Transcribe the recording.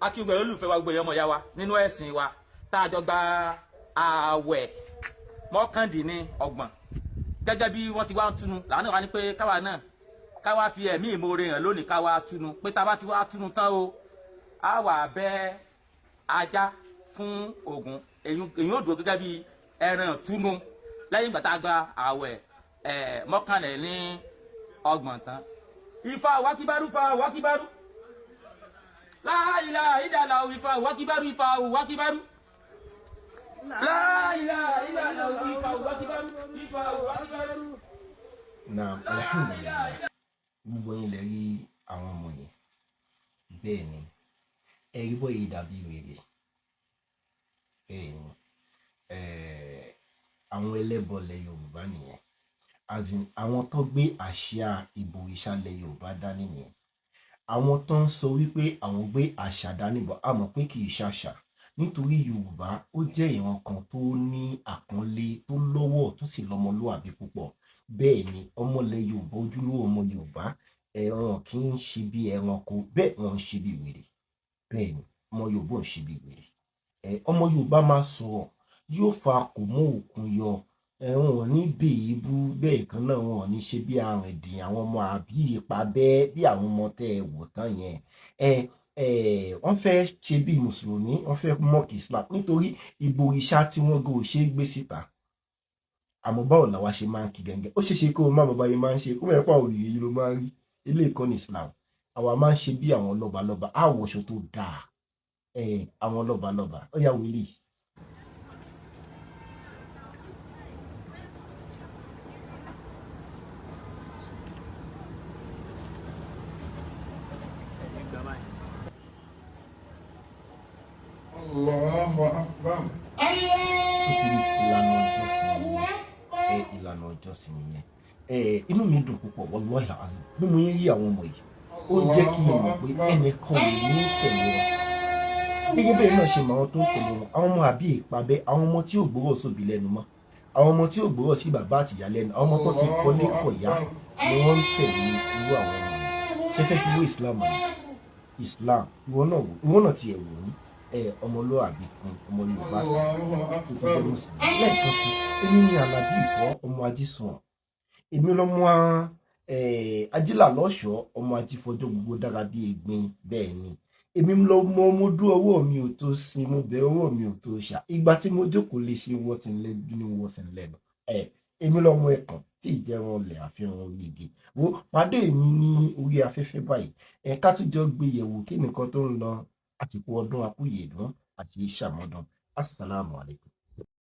akíwẹ̀ olólùfẹ́ wa gbogbo ẹ̀yọ́ ọmọ ìyá wa nínú ẹ̀sìn wa tá a jọ gba ààwẹ̀ mọ́kàndínlọ́gbọ̀n gẹ́gẹ́ bí wọ́n ti wá ń túnu làwọn náà wá ní pé káwa náà káwa fi ẹ̀mí ìmoore hàn lónìí káwa túnu pé tá a bá ti wá túnu tán o á wà bẹ́ ajá fún Ògún èyí ó dúró gẹ́gẹ́ bí ẹran túnu lẹ́yìn ìgbà tá a gba ààwẹ̀ mọ́kànlélọ́gbọ̀n tán. Ifá wákíbárú fa wákíbárú láìlà ìdàlà Ifá wákíbárú Ifá wákíbárú láìlà ìdàlà Ifá wákíbárú Ifá wákíbárú. Naam, alhamdulillah, gbogbo yín lè rí àwọn ọmọ yẹn bẹ́ẹ̀ ni ẹ̀rí bọ́ yìí dàbí wèrè bẹ́ẹ̀ ni àwọn ẹlẹ́bọ̀lẹ̀ Yorùbá nìyẹn àwọn tó gbé àṣà ìbọ̀rìṣà lẹ̀ Yorùbá dání nìyẹn àwọn tó ń sọ wípé àwọn gbé àṣà dání bọ̀ a mọ̀ pé kì í ṣàṣà nítorí Yorùbá ó jẹ́ ìran kan tó ní àpọ́nlé tó lọ́wọ́ tó sì lọ́mọlúwàbí púpọ̀ bẹ́ẹ̀ ni ọmọlẹ̀ Yorùbá ojúlówó ọmọ Yorùbá ẹran kì í ṣe bí ẹranko bẹ́ẹ̀ wọ́n ń ṣe bí wèrè bẹ́ẹ̀ ni ọmọ Yorùbá ń ṣe bí wèrè ọmọ Yorùbá máa sọ̀rọ̀ yóò fa kò mú òkun yọ wọn ò ní bèébú bẹ́ẹ̀ kan náà wọn ò ní ṣe bí arìndìn àwọn ọmọ àbí ipa bẹ́ẹ̀ bí àwọn ọmọ tẹ́ ẹ wò tán yẹn wọ́n fẹ́ ṣe bí mùsùlùmí wọ́n fẹ́ mọ́ọ̀kì Islam nítorí ìbòrìṣà tí wọ́n gò ṣe é gbé síta àmọ́ báwo làwa ṣe máa ń kí gẹ́gẹ́ ó ṣeéṣe kó o má bàbá yìí máa ń ṣe kó mẹ́pà òrìrì yìí ló máa ń rí ilé ìkọ́ni Islam àwa máa ń ṣe bí àwọn lọ́balọ́ba àwọ̀ṣọ tó dáa àwọn lọ́balọ́ba ó yà wílì. Allahu Akbar. Ìlànà ìjọsìn nìyẹn inú mi dùn púpọ̀ wallahi azim bí mo yẹn rí àwọn ọmọ yìí ó jẹ́ kí n mọ̀ pé ẹnìkan ò ní tẹ̀lé wọn gẹ́gẹ́ bẹ́ẹ̀ náà ṣe mọ àwọn tó ń tẹ̀lé wọn àwọn ọmọ àbí ìpabẹ́ àwọn ọmọ tí ò gbọ́rọ̀ sóbì lẹ́nu mọ́ àwọn ọmọ tí ò gbọ́rọ̀ sí bàbá àtìyá lẹ́nu àwọn ọmọ tó ti kọ́lé kọ̀yà ni wọ́n ń tẹ̀lé irú àwọn ọmọ yìí ṣe fẹ́ fi wé Islam ìwọ náà ti ẹ̀ wò ní ọmọlúwàbí kan ọmọ Yorùbá tó ti jẹ́ mùsùlùmí lẹ́ẹ̀kan sí èmi ní Alábí Ìkọ́ ọmọ Ajísùn èmi lọ́mọ ajílà lọ́ṣọ̀ọ́ ọmọ ajífọjọ́ gbogbo dára bí egbin bẹ́ẹ̀ ni èmi lọ́mọ mo dú ọwọ́ mi ò tó sin mo bẹ ọwọ́ mi ò tó ṣá ìgbà tí mo jókòó lè ṣe wọ́sìn lẹ́nu ní wọ́sìn lẹ́nu èmi lọ́mọ ẹ̀kàn tí ìjẹun lẹ̀ àfihàn yege wo pàdé mi ní orí afẹ́fẹ́ báyìí ká tún jọ gbé yẹ̀wò kí nìkan tó ń lọ àtìkú ọdún akúyèdún àti ìṣàmọ́dún. Assalamu alaikum.